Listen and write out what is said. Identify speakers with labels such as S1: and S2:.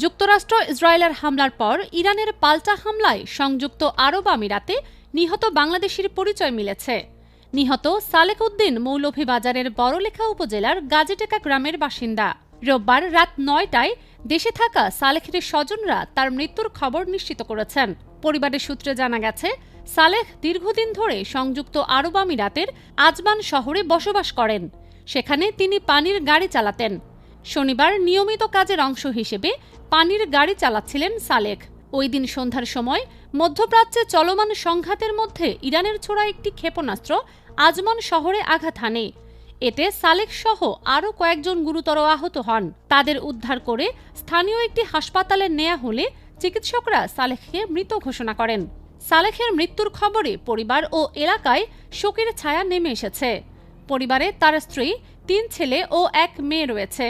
S1: যুক্তরাষ্ট্র ইসরায়েলের হামলার পর ইরানের পাল্টা হামলায় সংযুক্ত আরব আমিরাতে নিহত বাংলাদেশির পরিচয় মিলেছে। নিহত সালেক উদ্দিন মৌলভীবাজারের বড়লেখা উপজেলার গাজীটেকা গ্রামের বাসিন্দা। রোববার রাত ৯টায় দেশে থাকা সালেহের স্বজনরা তার মৃত্যুর খবর নিশ্চিত করেছেন। পরিবারের সূত্রে জানা গেছে, সালেহ দীর্ঘদিন ধরে সংযুক্ত আরব আমিরাতের আজমান শহরে বসবাস করেন। সেখানে তিনি পানির গাড়ি চালাতেন। শনিবার নিয়মিত কাজের অংশ হিসেবে পানির গাড়ি চালাচ্ছিলেন সালেহ। ওই দিন সন্ধ্যার সময় মধ্যপ্রাচ্যে চলমান সংঘাতের মধ্যে ইরানের ছোড়া একটি ক্ষেপণাস্ত্র আজমান শহরে আঘাত হানে। এতে সালেহ সহ আরও কয়েকজন গুরুতর আহত হন। তাদের উদ্ধার করে স্থানীয় একটি হাসপাতালে নেওয়া হলে চিকিৎসকরা সালেহকে মৃত ঘোষণা করেন। সালেহের মৃত্যুর খবরে পরিবার ও এলাকায় শোকের ছায়া নেমে এসেছে। পরিবারে তার স্ত্রী, 3 ছেলে ও 1 মেয়ে রয়েছে।